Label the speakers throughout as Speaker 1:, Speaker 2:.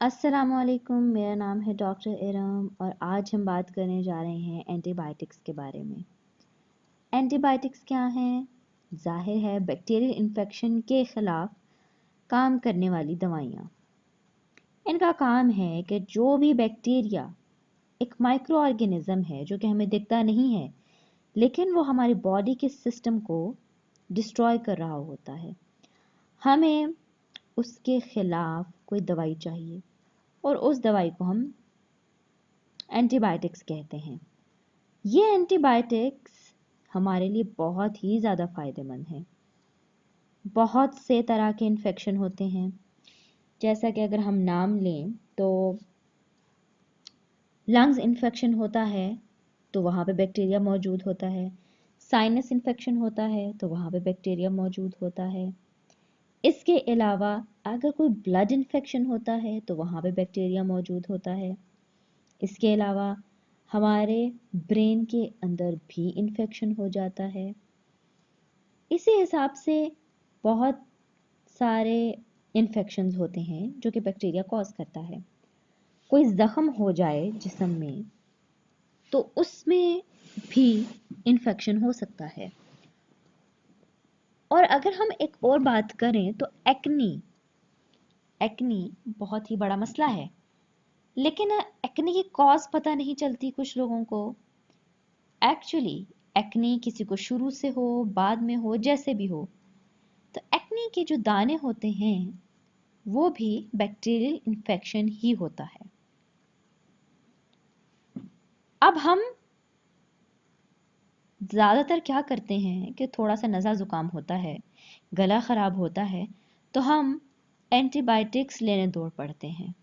Speaker 1: अस्सलामुअलैकुम, मेरा नाम है डॉक्टर इरम और आज हम बात करने जा रहे हैं एंटीबायोटिक्स के बारे में। एंटीबायोटिक्स क्या हैं? जाहिर है बैक्टीरियल इन्फेक्शन के ख़िलाफ़ काम करने वाली दवाइयाँ। इनका काम है कि जो भी बैक्टीरिया एक माइक्रो ऑर्गेनिज़म है जो कि हमें दिखता नहीं है, लेकिन वो हमारी बॉडी के सिस्टम को डिस्ट्रॉय कर रहा होता है, हमें उसके ख़िलाफ़ कोई दवाई चाहिए और उस दवाई को हम एंटीबायोटिक्स कहते हैं। ये एंटीबायोटिक्स हमारे लिए बहुत ही ज़्यादा फ़ायदेमंद हैं। बहुत से तरह के इन्फेक्शन होते हैं, जैसा कि अगर हम नाम लें तो लंग्स इन्फेक्शन होता है तो वहाँ पे बैक्टीरिया मौजूद होता है। साइनस इन्फेक्शन होता है तो वहाँ पे बैक्टीरिया मौजूद होता है। इसके अलावा अगर कोई ब्लड इन्फेक्शन होता है तो वहाँ पे बैक्टीरिया मौजूद होता है। इसके अलावा हमारे ब्रेन के अंदर भी इन्फेक्शन हो जाता है। इसी हिसाब से बहुत सारे इन्फेक्शंस होते हैं जो कि बैक्टीरिया कॉज करता है। कोई ज़ख़म हो जाए जिस्म में तो उसमें भी इन्फेक्शन हो सकता है। और अगर हम एक और बात करें तो एक्नी बहुत ही बड़ा मसला है, लेकिन एक्नी की कॉज पता नहीं चलती कुछ लोगों को। एक्चुअली एक्नी किसी को शुरू से हो, बाद में हो, जैसे भी हो, तो एक्नी के जो दाने होते हैं वो भी बैक्टीरियल इन्फेक्शन ही होता है। अब हम ज़्यादातर क्या करते हैं कि थोड़ा सा नज़ा ज़ुकाम होता है, गला ख़राब होता है, तो हम एंटीबायोटिक्स लेने दौड़ पड़ते हैं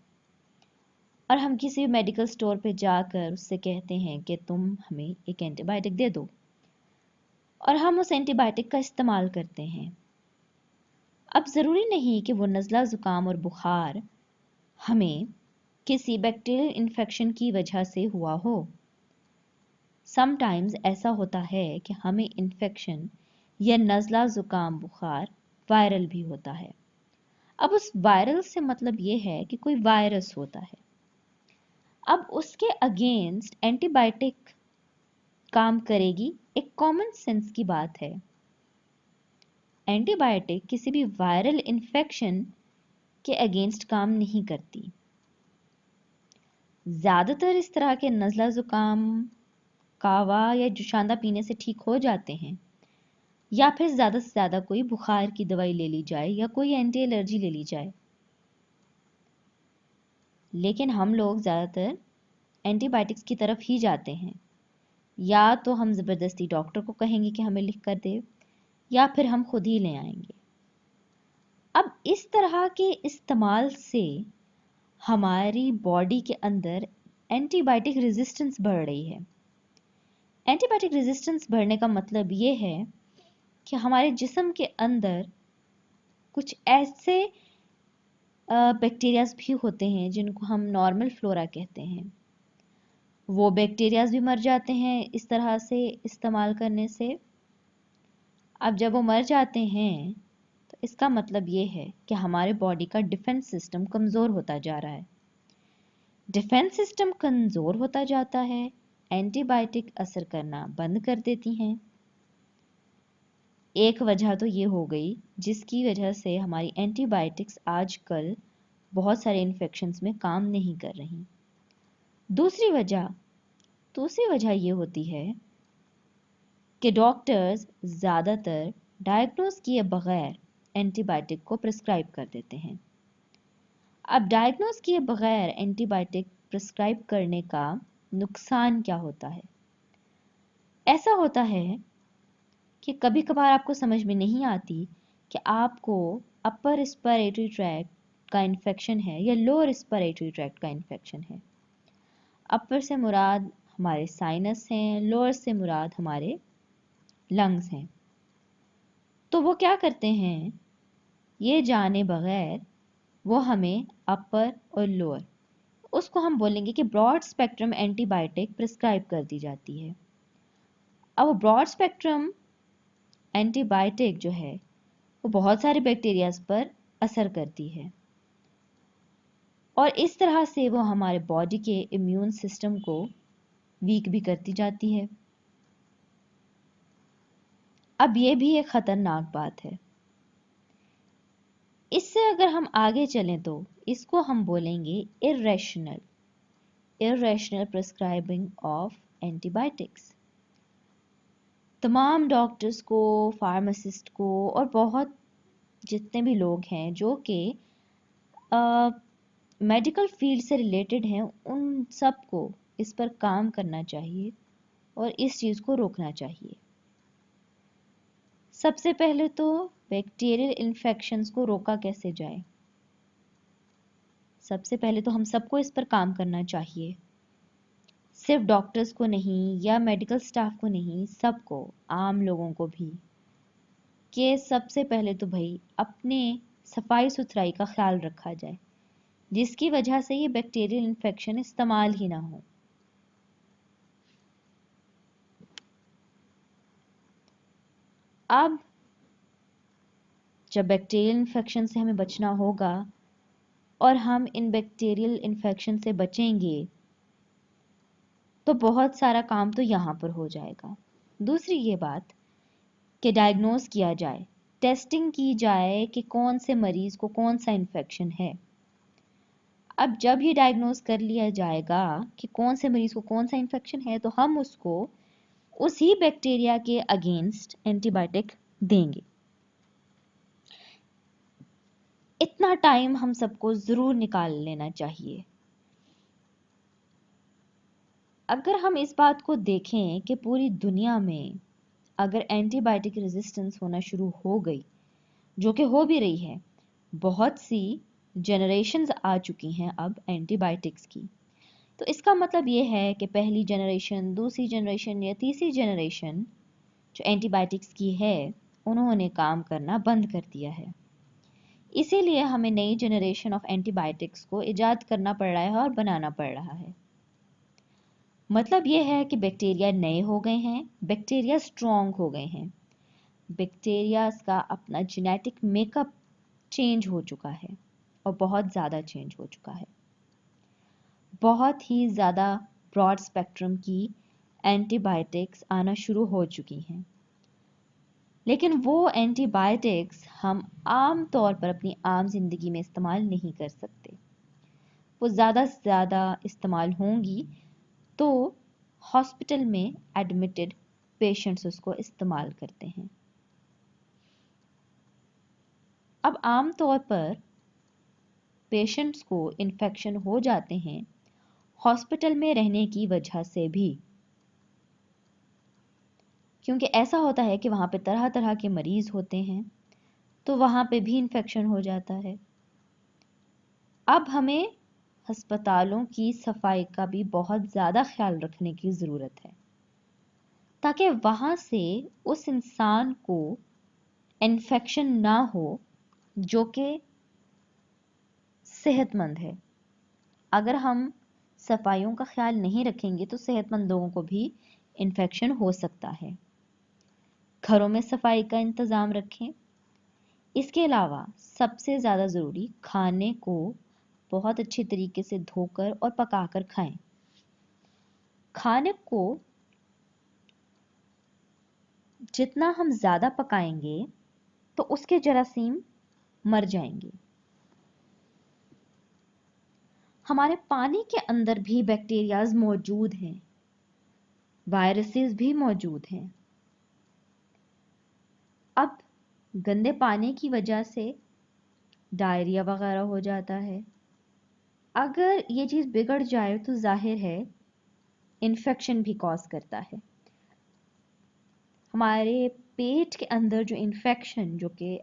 Speaker 1: और हम किसी मेडिकल स्टोर पे जाकर उससे कहते हैं कि तुम हमें एक एंटीबायोटिक दे दो, और हम उस एंटीबायोटिक का इस्तेमाल करते हैं। अब ज़रूरी नहीं कि वो नज़ला ज़ुकाम और बुखार हमें किसी बैक्टीरियल इन्फेक्शन की वजह से हुआ हो। समटाइम्स ऐसा होता है कि हमें इन्फेक्शन या नज़ला ज़ुकाम बुखार वायरल भी होता है। अब उस वायरल से मतलब ये है कि कोई वायरस होता है। अब उसके अगेंस्ट एंटीबायोटिक काम करेगी, एक कॉमन सेंस की बात है। एंटीबायोटिक किसी भी वायरल इन्फेक्शन के अगेंस्ट काम नहीं करती। ज़्यादातर इस तरह के नज़ला ज़ुकाम कावा या जुशांदा पीने से ठीक हो जाते हैं, या फिर ज़्यादा से ज़्यादा कोई बुखार की दवाई ले ली जाए या कोई एंटी एलर्जी ले ली जाए। लेकिन हम लोग ज़्यादातर एंटीबायोटिक्स की तरफ ही जाते हैं। या तो हम ज़बरदस्ती डॉक्टर को कहेंगे कि हमें लिख कर दे, या फिर हम खुद ही ले आएंगे। अब इस तरह के इस्तेमाल से हमारी बॉडी के अंदर एंटीबायोटिक रेजिस्टेंस बढ़ रही है। एंटीबायोटिक रेजिस्टेंस बढ़ने का मतलब ये है कि हमारे जिस्म के अंदर कुछ ऐसे बैक्टीरियाज भी होते हैं जिनको हम नॉर्मल फ्लोरा कहते हैं। वो बैक्टीरियाज भी मर जाते हैं इस तरह से इस्तेमाल करने से। अब जब वो मर जाते हैं तो इसका मतलब ये है कि हमारे बॉडी का डिफेंस सिस्टम कमज़ोर होता जा रहा है। डिफेंस सिस्टम कमज़ोर होता जाता है, एंटीबायोटिक असर करना बंद कर देती हैं। एक वजह तो ये हो गई जिसकी वजह से हमारी एंटीबायोटिक्स आजकल बहुत सारे इन्फेक्शंस में काम नहीं कर रही। दूसरी वजह ये होती है कि डॉक्टर्स ज़्यादातर डायग्नोज किए बगैर एंटीबायोटिक को प्रिस्क्राइब कर देते हैं। अब डायग्नोज किए बगैर एंटीबायोटिक प्रिस्क्राइब करने का नुकसान क्या होता है? ऐसा होता है कि कभी कभार आपको समझ में नहीं आती कि आपको अपर रिस्पिरेटरी ट्रैक्ट का इन्फेक्शन है या लोअर रिस्पिरेटरी ट्रैक्ट का इन्फेक्शन है। अपर से मुराद हमारे साइनस हैं, लोअर से मुराद हमारे लंग्स हैं। तो वो क्या करते हैं, ये जाने बगैर वो हमें अपर और लोअर, उसको हम बोलेंगे कि ब्रॉड स्पेक्ट्रम एंटीबायोटिक प्रिस्क्राइब कर दी जाती है। अब वो ब्रॉड स्पेक्ट्रम एंटीबायोटिक जो है वो बहुत सारे बैक्टीरियाज पर असर करती है और इस तरह से वो हमारे बॉडी के इम्यून सिस्टम को वीक भी करती जाती है। अब ये भी एक खतरनाक बात है। इससे अगर हम आगे चलें तो इसको हम बोलेंगे इरेशनल प्रिस्क्राइबिंग ऑफ एंटीबायोटिक्स। तमाम डॉक्टर्स को, फार्मासिस्ट को और बहुत जितने भी लोग हैं जो कि मेडिकल फील्ड से रिलेटेड हैं, उन सबको इस पर काम करना चाहिए और इस चीज़ को रोकना चाहिए। सबसे पहले तो बैक्टीरियल इन्फेक्शंस को रोका कैसे जाए। सबसे पहले तो हम सबको इस पर काम करना चाहिए, सिर्फ डॉक्टर्स को नहीं या मेडिकल स्टाफ को नहीं, सबको, आम लोगों को भी, कि सबसे पहले तो भाई अपने सफाई सुथराई का ख्याल रखा जाए, जिसकी वजह से ये बैक्टीरियल इन्फेक्शन इस्तेमाल ही ना हो। अब जब बैक्टीरियल इन्फेक्शन से हमें बचना होगा और हम इन बैक्टीरियल इन्फेक्शन से बचेंगे तो बहुत सारा काम तो यहाँ पर हो जाएगा। दूसरी ये बात कि डायग्नोज किया जाए, टेस्टिंग की जाए कि कौन से मरीज को कौन सा इन्फेक्शन है। अब जब ये डायग्नोज कर लिया जाएगा कि कौन से मरीज को कौन सा इन्फेक्शन है, तो हम उसको उसी बैक्टीरिया के अगेंस्ट एंटीबायोटिक देंगे। इतना टाइम हम सबको ज़रूर निकाल लेना चाहिए। अगर हम इस बात को देखें कि पूरी दुनिया में अगर एंटीबायोटिक रेजिस्टेंस होना शुरू हो गई, जो कि हो भी रही है, बहुत सी जनरेशन्स आ चुकी हैं अब एंटीबायोटिक्स की, तो इसका मतलब ये है कि पहली जनरेशन, दूसरी जनरेशन या तीसरी जनरेशन जो एंटीबायोटिक्स की है, उन्होंने काम करना बंद कर दिया है। इसीलिए हमें नई जनरेशन ऑफ एंटीबायोटिक्स को इजाद करना पड़ रहा है और बनाना पड़ रहा है। मतलब ये है कि बैक्टीरिया नए हो गए हैं, बैक्टीरिया स्ट्रॉन्ग हो गए हैं, बैक्टीरिया का अपना जेनेटिक मेकअप चेंज हो चुका है और बहुत ज़्यादा चेंज हो चुका है। बहुत ही ज़्यादा ब्रॉड स्पेक्ट्रम की एंटीबायोटिक्स आना शुरू हो चुकी हैं, लेकिन वो एंटीबायोटिक्स हम आम तौर पर अपनी आम जिंदगी में इस्तेमाल नहीं कर सकते। वो ज़्यादा से ज़्यादा इस्तेमाल होंगी तो हॉस्पिटल में एडमिटेड पेशेंट्स उसको इस्तेमाल करते हैं। अब आम तौर पर पेशेंट्स को इन्फेक्शन हो जाते हैं हॉस्पिटल में रहने की वजह से भी, क्योंकि ऐसा होता है कि वहाँ पे तरह तरह के मरीज़ होते हैं, तो वहाँ पे भी इन्फेक्शन हो जाता है। अब हमें अस्पतालों की सफाई का भी बहुत ज़्यादा ख्याल रखने की ज़रूरत है, ताकि वहाँ से उस इंसान को इन्फेक्शन ना हो जो कि सेहतमंद है। अगर हम सफाइयों का ख्याल नहीं रखेंगे तो सेहतमंद लोगों को भी इन्फेक्शन हो सकता है। घरों में सफाई का इंतज़ाम रखें। इसके अलावा सबसे ज़्यादा ज़रूरी, खाने को बहुत अच्छे तरीके से धोकर और पकाकर खाएं। खाने को जितना हम ज़्यादा पकाएंगे तो उसके जरासीम मर जाएंगे। हमारे पानी के अंदर भी बैक्टीरियाज मौजूद हैं, वायरसेस भी मौजूद हैं। अब गंदे पानी की वजह से डायरिया वगैरह हो जाता है। अगर ये चीज़ बिगड़ जाए तो जाहिर है इन्फेक्शन भी कॉज करता है। हमारे पेट के अंदर जो इन्फेक्शन, जो कि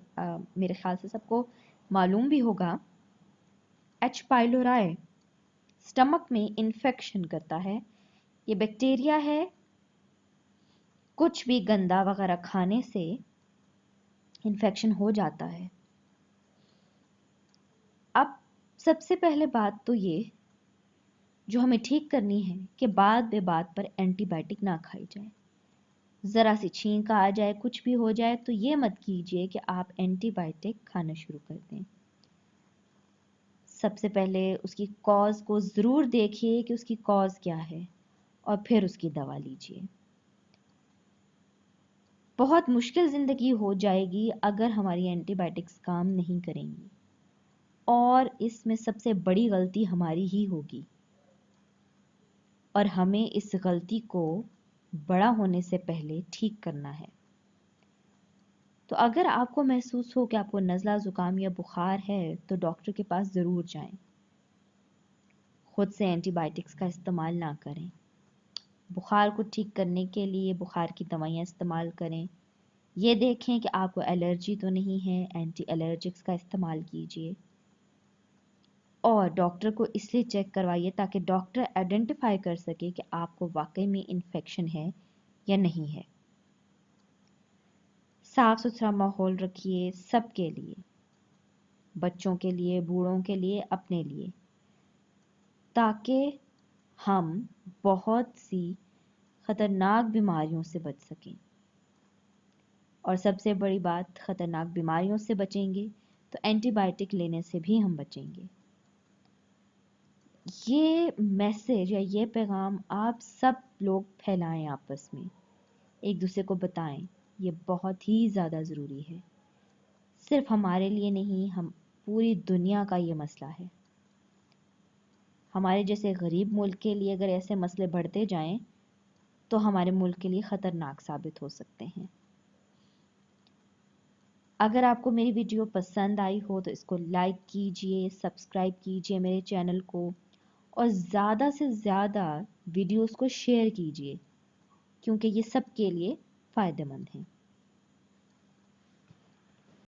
Speaker 1: मेरे ख्याल से सबको मालूम भी होगा, एच पाइलोराई स्टमक में इन्फेक्शन करता है। ये बैक्टीरिया है, कुछ भी गंदा वगैरह खाने से इन्फेक्शन हो जाता है। अब सबसे पहले बात तो ये जो हमें ठीक करनी है कि बात बे बात पर एंटीबायोटिक ना खाई जाए। ज़रा सी छींक आ जाए, कुछ भी हो जाए, तो ये मत कीजिए कि आप एंटीबायोटिक खाना शुरू कर दें। सबसे पहले उसकी कॉज को ज़रूर देखिए कि उसकी कॉज क्या है और फिर उसकी दवा लीजिए। बहुत मुश्किल ज़िंदगी हो जाएगी अगर हमारी एंटीबायोटिक्स काम नहीं करेंगी, और इसमें सबसे बड़ी गलती हमारी ही होगी, और हमें इस गलती को बड़ा होने से पहले ठीक करना है। तो अगर आपको महसूस हो कि आपको नज़ला, ज़ुकाम या बुखार है तो डॉक्टर के पास ज़रूर जाएं। खुद से एंटीबायोटिक्स का इस्तेमाल ना करें। बुखार को ठीक करने के लिए बुखार की दवाइयाँ इस्तेमाल करें। ये देखें कि आपको एलर्जी तो नहीं है, एंटी एलर्जिक्स का इस्तेमाल कीजिए। और डॉक्टर को इसलिए चेक करवाइए ताकि डॉक्टर आइडेंटिफाई कर सके कि आपको वाकई में इन्फेक्शन है या नहीं है। साफ सुथरा माहौल रखिए सबके लिए, बच्चों के लिए, बूढ़ों के लिए, अपने लिए, ताकि हम बहुत सी ख़तरनाक बीमारियों से बच सकें। और सबसे बड़ी बात, ख़तरनाक बीमारियों से बचेंगे तो एंटीबायोटिक लेने से भी हम बचेंगे। ये मैसेज या ये पैगाम आप सब लोग फैलाएं, आपस में एक दूसरे को बताएं। ये बहुत ही ज़्यादा ज़रूरी है। सिर्फ हमारे लिए नहीं, हम पूरी दुनिया का ये मसला है। हमारे जैसे गरीब मुल्क के लिए अगर ऐसे मसले बढ़ते जाएं तो हमारे मुल्क के लिए ख़तरनाक साबित हो सकते हैं। अगर आपको मेरी वीडियो पसंद आई हो तो इसको लाइक कीजिए, सब्सक्राइब कीजिए मेरे चैनल को, और ज़्यादा से ज़्यादा वीडियोस को शेयर कीजिए, क्योंकि ये सब के लिए फ़ायदेमंद हैं।